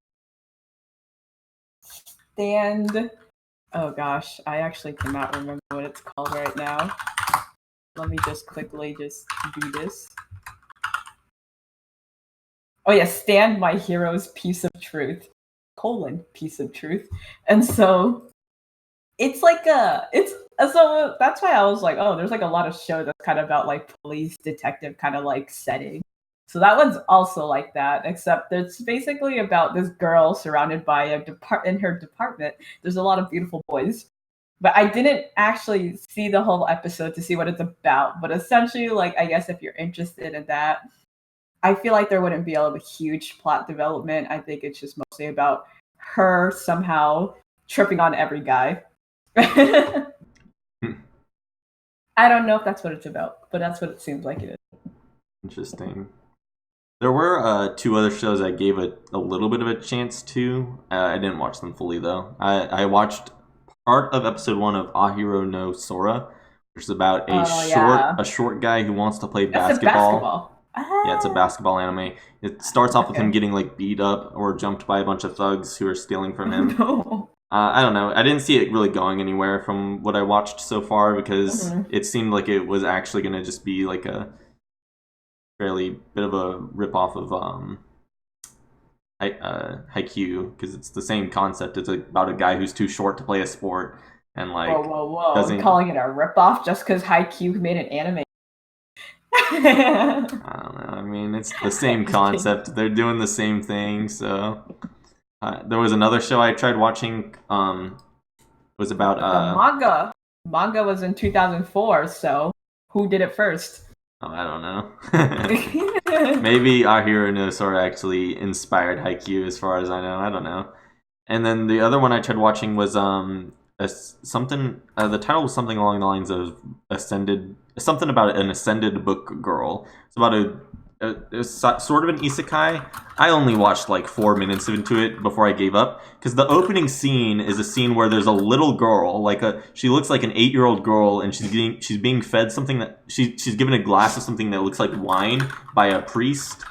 Oh gosh, I actually cannot remember what it's called right now. Let me just quickly just do this. Oh yeah, Stand My Hero's Piece of Truth. Piece of truth. And so it's like it's so that's why I was like, oh, there's like a lot of shows that's kind of about like police detective kind of like setting. So that one's also like that, except it's basically about this girl surrounded by in her department. There's a lot of beautiful boys, but I didn't actually see the whole episode to see what it's about. But essentially, like, I guess if you're interested in that, I feel like there wouldn't be a huge plot development. I think it's just mostly about her somehow tripping on every guy. I don't know if that's what it's about, but that's what it seems like it is. Interesting. There were two other shows I gave a little bit of a chance to. I didn't watch them fully though. I watched part of episode 1 of Ahiro no Sora, which is about Oh yeah, a short guy who wants to play that's a basketball. basketball. Yeah, it's a Ah, basketball anime. It starts off with him okay. getting like beat up or jumped by a bunch of thugs who are stealing from Oh him. no. I don't know. I didn't see it really going anywhere from what I watched so far because Mhm. it seemed like it was actually going to just be like a fairly bit of a rip off of Haikyuu, because it's the same concept. It's about a guy who's too short to play a sport and Whoa, like whoa, whoa! doesn't. Calling it a ripoff just because Haikyuu made an anime. I don't know. I mean, it's the I'm same just kidding. concept. They're doing the same thing. So there was another show I tried watching. It was about But the manga was in 2004. So who did it first? oh, I don't know. Maybe Our Hero no Sora actually inspired Haikyuu, as far as I know. I don't know. And then the other one I tried watching was something. The title was something along the lines of ascended, something about an ascended book girl. It's about a sort of an isekai. I only watched like 4 minutes into it before I gave up because the opening scene is a scene where there's a little girl, she looks like an 8-year old girl, and she's being fed something that she's given a glass of something that looks like wine by a priest,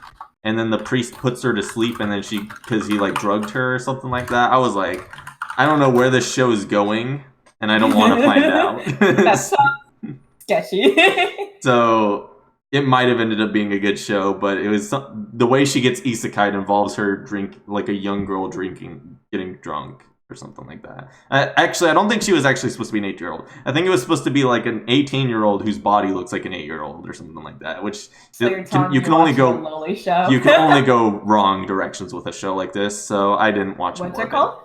and then the priest puts her to sleep, and then because he like drugged her or something like that. I was like, I don't know where this show is going, and I don't want to find out. That sounds sketchy. So it might have ended up being a good show, but the way she gets isekai involves her like a young girl getting drunk or something like that. Actually, I don't think she was actually supposed to be an 8-year-old. I think it was supposed to be like an 18-year-old whose body looks like an 8-year-old or something like that. Which So you're telling me you you're can only watching a go lolly show? you can only go wrong directions with a show like this. So I didn't watch What's more it of it. called?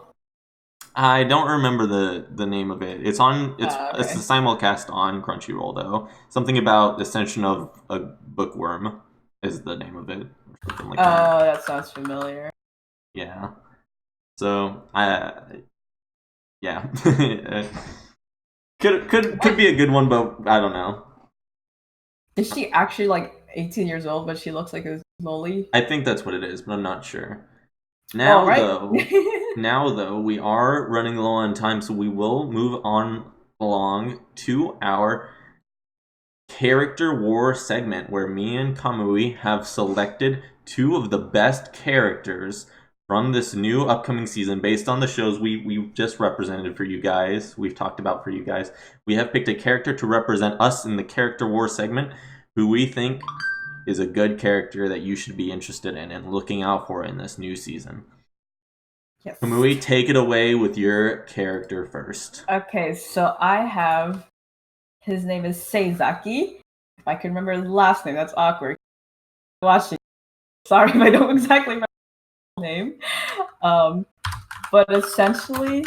I don't remember the name of it. It's the Okay. simulcast on Crunchyroll though. Something about the Ascension of a Bookworm is the name of it, or something like that. Oh, that sounds familiar. Yeah. So yeah. Could What? be a good one, but I don't know. Is she actually like 18 years old, but she looks like a lolly? I think that's what it is, but I'm not sure. All Now right. though, we are running low on time, so we will move on along to our character war segment where me and Kamui have selected two of the best characters from this new upcoming season based on the shows we just represented for you guys. We've talked about for you guys. We have picked a character to represent us in the character war segment who we think is a good character that you should be interested in and looking out for in this new season. Yes. Kamui, take it away with your character first. Okay, so I have his name is Seizaki. If I can remember his last name, that's awkward. Watching. Sorry if I don't exactly remember his name. Um, but essentially,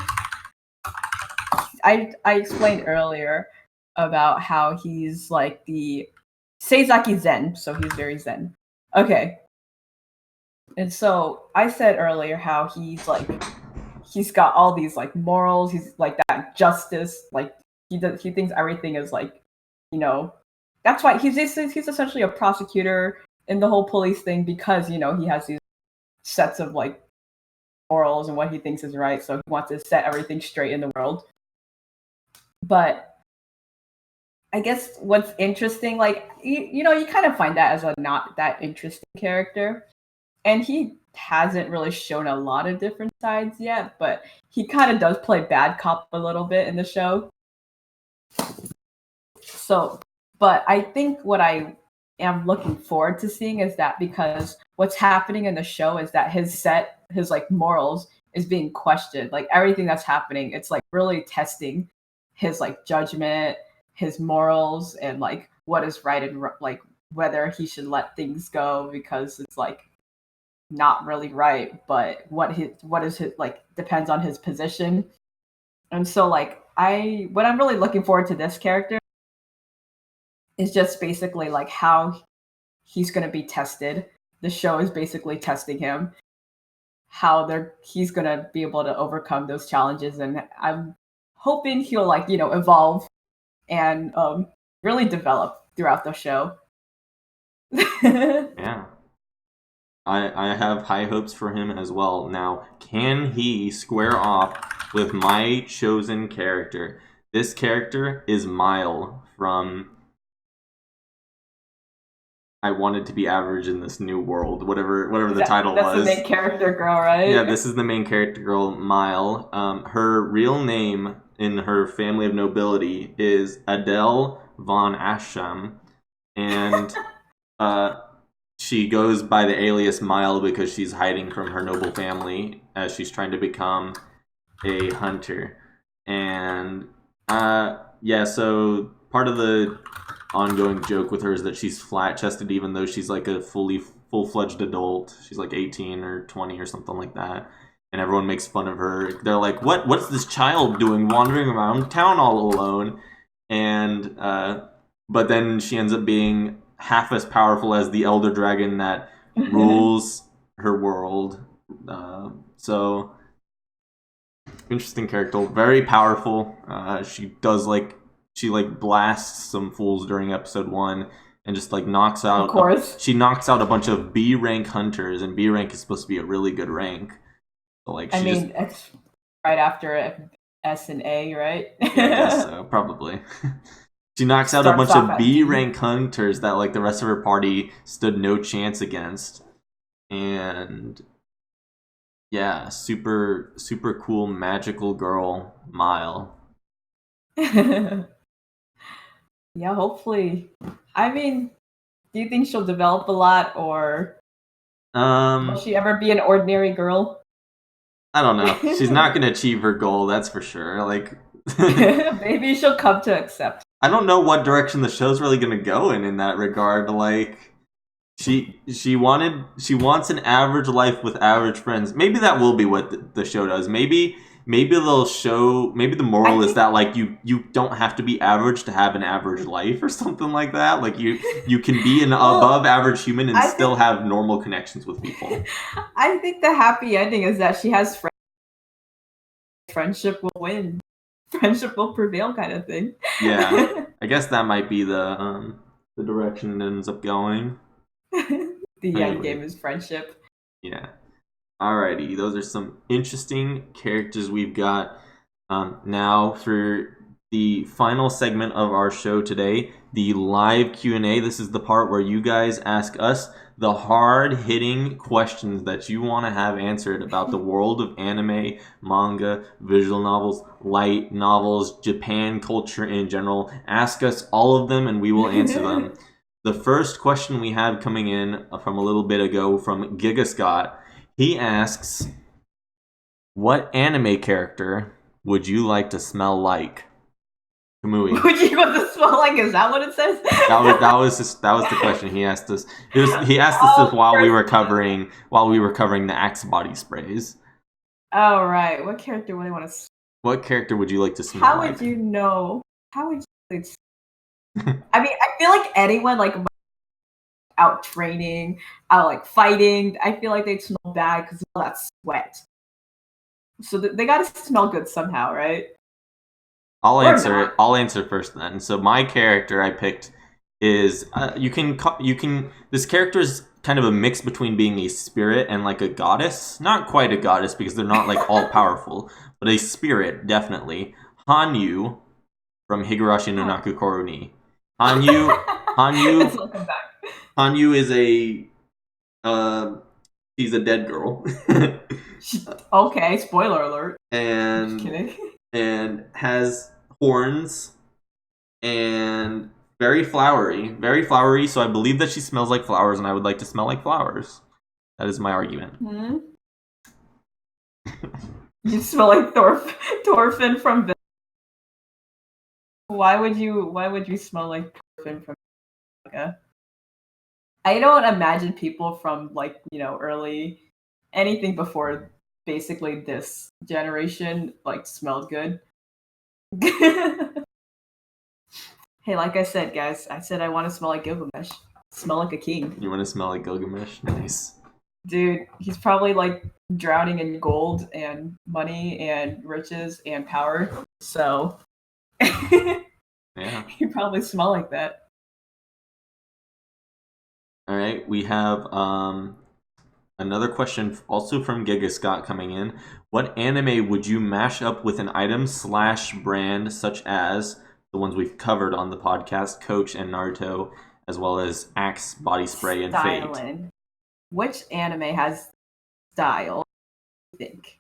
I explained earlier about how he's like the Seizaki Zen, so he's very Zen. Okay. And so I said earlier how he's got all these like morals. He's like that justice. Like he thinks everything is like, you know, that's why he's essentially a prosecutor in the whole police thing because he has these sets of like morals and what he thinks is right. So he wants to set everything straight in the world. But I guess what's interesting, like you kind of find that as a not that interesting character, and he hasn't really shown a lot of different sides yet, but he kind of does play bad cop a little bit in the show. So, but I think what I am looking forward to seeing is that because what's happening in the show is that his like morals is being questioned. Like everything that's happening, it's like really testing his like judgment, his morals, and like what is right and like whether he should let things go because it's like not really right, but what is his like depends on his position. And so like what I'm really looking forward to this character is just basically like how he's going to be tested. The show is basically testing him, how he's going to be able to overcome those challenges, and I'm hoping he'll like evolve and really develop throughout the show. Yeah. I have high hopes for him as well. Now, can he square off with my chosen character? This character is Mile from I Wanted to Be Average in This New World, whatever the title that's was. The main character girl, right? Yeah, this is the main character girl, Mile. Her real name in her family of nobility is Adele von Asham, and she goes by the alias Mile because she's hiding from her noble family as she's trying to become a hunter. And yeah, so part of the ongoing joke with her is that she's flat chested even though she's like a full-fledged adult. She's like 18 or 20 or something like that. And everyone makes fun of her. They're like, what's this child doing wandering around town all alone? And but then she ends up being half as powerful as the elder dragon that rules her world. So interesting character, very powerful. She blasts some fools during episode 1 and just like knocks out. Of course, she knocks out a bunch of B rank hunters, and B rank is supposed to be a really good rank. So like, it's right after S and A, right? Yeah, I guess so, probably. She knocks out a bunch of B rank hunters that like the rest of her party stood no chance against, and yeah, super cool magical girl Mile. Yeah, hopefully. I mean, do you think she'll develop a lot, or will she ever be an ordinary girl? I don't know. She's not going to achieve her goal, that's for sure. Like, maybe she'll come to accept. I don't know what direction the show's really going to go in that regard. Like, she wants an average life with average friends. Maybe that will be what the show does. Maybe they'll show. Maybe the moral is that like you don't have to be average to have an average life or something like that. Like you can be an above average human and still have normal connections with people. I think the happy ending is that she has friends. Friendship will win. Friendship will prevail, kind of thing. Yeah, I guess that might be the direction it ends up going. The end game is friendship. Yeah. Alrighty, those are some interesting characters we've got. Now for the final segment of our show today, the live Q&A. This is the part where you guys ask us the hard-hitting questions that you want to have answered about the world of anime, manga, visual novels, light novels, Japan culture in general. Ask us all of them and we will answer them. The first question we have coming in from a little bit ago from Giga Scott. He asks, what anime character would you like to smell like? Kamui. Would you want to smell like? Is that what it says? that was the question he asked us. He asked us this while we were covering the Axe body sprays. Oh right. What character would I want to? What character would you like to smell? How would you know? How would you? I mean, I feel like anyone like out training, out like fighting. I feel like they'd smell bad because of all that sweat. So they gotta smell good somehow, right? I'll Or answer it. not. I'll answer first then. So my character I picked is you can this character is kind of a mix between being a spirit and like a goddess. Not quite a goddess because they're not like all powerful, but a spirit definitely. Hanyu from Higurashi no Huh. Naku Koroni. Hanyu It's Hanyu welcome back. Hanyu is a uh, she's a dead girl. Okay, spoiler alert. Just and kidding. and has horns and very flowery. So I believe that she smells like flowers, and I would like to smell like flowers. That is my argument. Hmm? You smell like Thorfinn from. Why would you? Why would you smell like Thorfinn from? Manga? I don't imagine people from like early anything before basically this generation like smelled good. Hey, like I said, guys, I said I want to smell like Gilgamesh. Smell like a king. You want to smell like Gilgamesh? Nice. Dude, he's probably like drowning in gold and money and riches and power. So Yeah. he probably smell like that. All right. We have another question also from Giga Scott coming in. What anime would you mash up with an item slash brand such as the ones we've covered on the podcast, Coach and Naruto, as well as Axe, Body Spray, and Fate? Styling. Which anime has style? I think.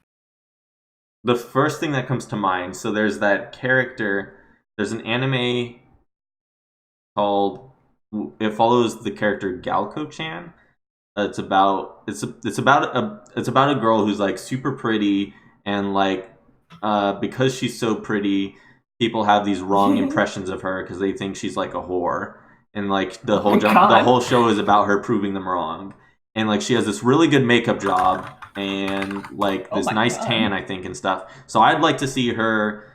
The first thing that comes to mind, so there's that character, there's an anime called, it follows the character Galco-chan. It's about a girl who's like super pretty and like because she's so pretty, people have these wrong impressions of her because they think she's like a whore, and like Oh my god. the whole show is about her proving them wrong, and like she has this really good makeup job and like Oh this my nice god. tan I think and stuff. So I'd like to see her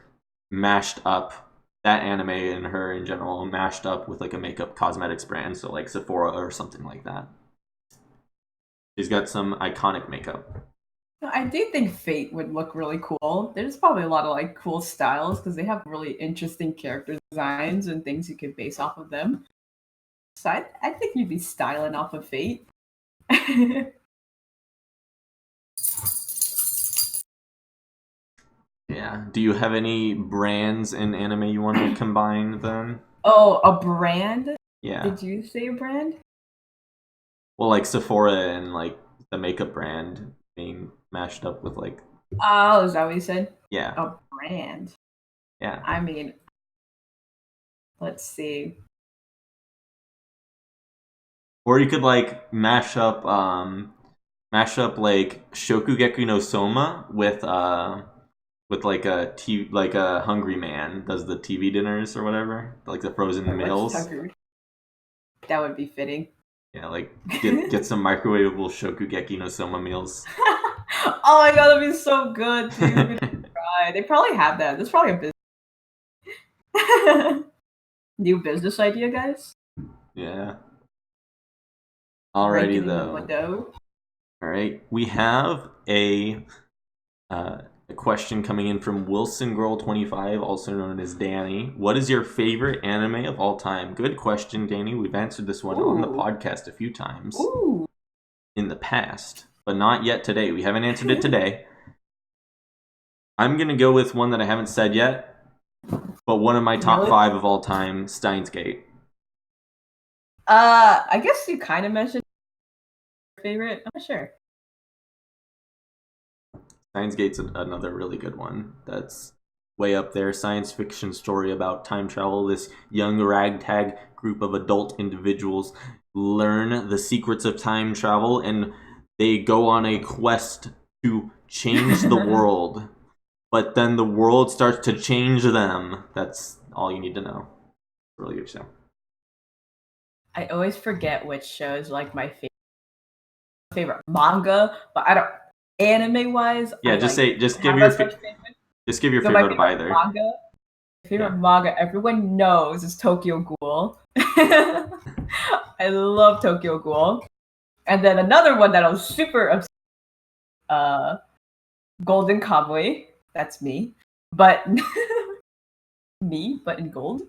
mashed up, that anime and her in general mashed up with like a makeup cosmetics brand, so like Sephora or something like that. She's got some iconic makeup. I do think Fate would look really cool. There's probably a lot of like cool styles because they have really interesting character designs and things you could base off of them. So I think you'd be styling off of Fate. Yeah. Do you have any brands in anime you want to combine then? Oh, a brand? Yeah. Did you say a brand? Well, like Sephora and like the makeup brand being mashed up with like, Oh, is that what you said? yeah. A brand. Yeah. I mean, let's see. Or you could like mash up like Shokugeki no Soma with like like a hungry man does the TV dinners or whatever, like the frozen Wait, what's meals. Tucker? That would be fitting. Yeah, like get some microwavable Shokugeki no Soma meals. Oh my god, that'd be so good, dude. Right. They probably have that. That's probably a business. New business idea, guys. Yeah. Ranking Alrighty in the though. window. All right, we have a question coming in from Wilson Girl 25, also known as Danny. What is your favorite anime of all time? Good question, Danny. We've answered this one on the Ooh. podcast a few times Ooh. in the past, but not yet today. We haven't answered it today. I'm gonna go with one that I haven't said yet, but one of my top Really? 5 of all time, Steins Gate. I guess you kind of mentioned your favorite. I'm not sure. Steins Gate's another really good one. That's way up there. Science fiction story about time travel. This young ragtag group of adult individuals learn the secrets of time travel and they go on a quest to change the world. But then the world starts to change them. That's all you need to know. Really good show. I always forget which shows like my favorite manga, but I don't anime wise. Yeah, I just like say just give have your a such thing. just give your So my favorite of favorite either. manga, Yeah. everyone knows is Tokyo Ghoul. I love Tokyo Ghoul. And then another one that I was super obsessed Golden Cowboy. That's me. But me, but in gold.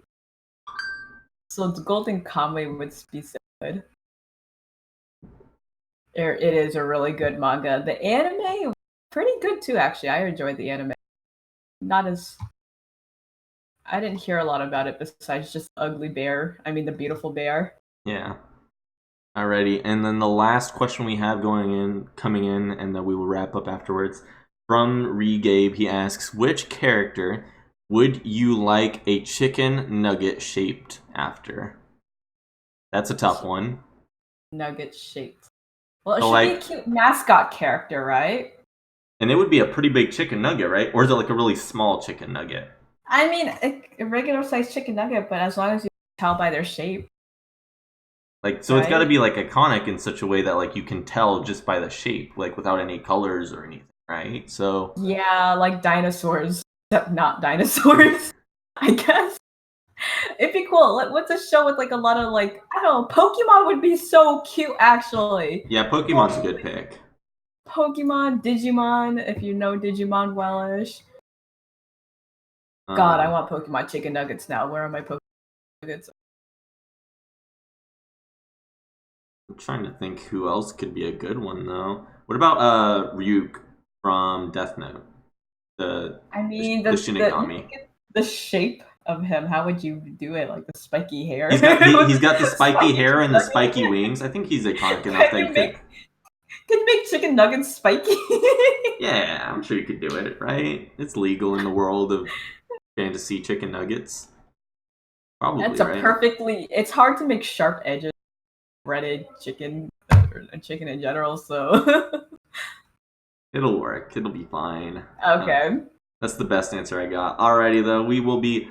So the Golden Kamuy would be so good. It is a really good manga. The anime, pretty good too. Actually, I enjoyed the anime. Not as I didn't hear a lot about it besides just ugly bear. I mean, the beautiful bear. Yeah. Alrighty, and then the last question we have coming in, and then we will wrap up afterwards. From Regabe, he asks, which character would you like a chicken nugget shaped after? That's a tough one. Nugget shaped. Well, it So should be a like, cute mascot character, right? and it would be a pretty big chicken nugget, right? Or is it like a really small chicken nugget? I mean, a regular sized chicken nugget, but as long as you tell by their shape, Like, so it's got to right? be like iconic in such a way that like you can tell just by the shape, like without any colors or anything, right? So Yeah, like dinosaurs, except not dinosaurs. I guess it'd be cool. Like, what's a show with like a lot of like I don't know, Pokemon would be so cute actually. yeah, Pokemon's a good pick. Pokemon, Digimon, if you know Digimon wellish. God, I Um, want Pokemon chicken nuggets now. Where are my Pokemon nuggets? I'm trying to think who else could be a good one though. What about Ryuk from Death Note? The I mean, the the you Shinigami. think the shape of him. How would you do it? Like the spiky hair He's with got the spiky spiky hair chicken and the spiky nuggets. wings. I think he's iconic enough Can that you you make could. can you make chicken nuggets spiky? Yeah, I'm sure you could do it, right? It's legal in the world of fantasy chicken nuggets. That's Probably, a right? perfectly. It's hard to make sharp edges breaded chicken or chicken in general. So It'll work. It'll be fine. okay. That's the best answer I got. Alrighty, though, we will be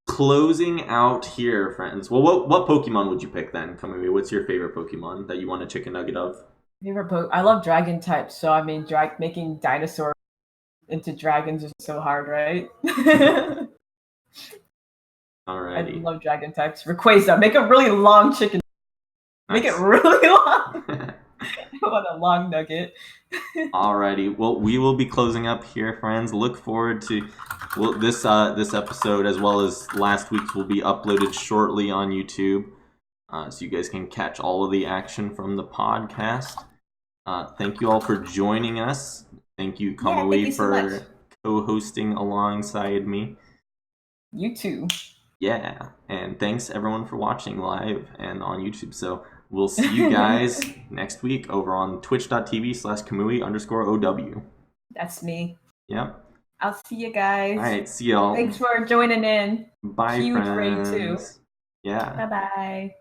closing out here, friends. Well, what Pokemon would you pick then? Come with me. What's your favorite Pokemon that you want a chicken nugget of? I love dragon types, so I mean, making dinosaurs into dragons is so hard, right? I Alrighty. love dragon types. Rayquaza, make a really long chicken. Make it Nice. really long. I want a long nugget. Alrighty. Well, we will be closing up here, friends. Look forward to this episode as well as last week's will be uploaded shortly on YouTube, so you guys can catch all of the action from the podcast. Thank you all for joining us. Thank you, Yeah, thank Kamui, you so much. for co-hosting alongside me. You too. Yeah, and thanks everyone for watching live and on YouTube. So we'll see you guys next week over on twitch.tv/Kamui_OW. That's me. Yep. I'll see you guys. All right, see y'all. Thanks for joining in. Bye, Huge raid too. friends. Yeah. Bye bye.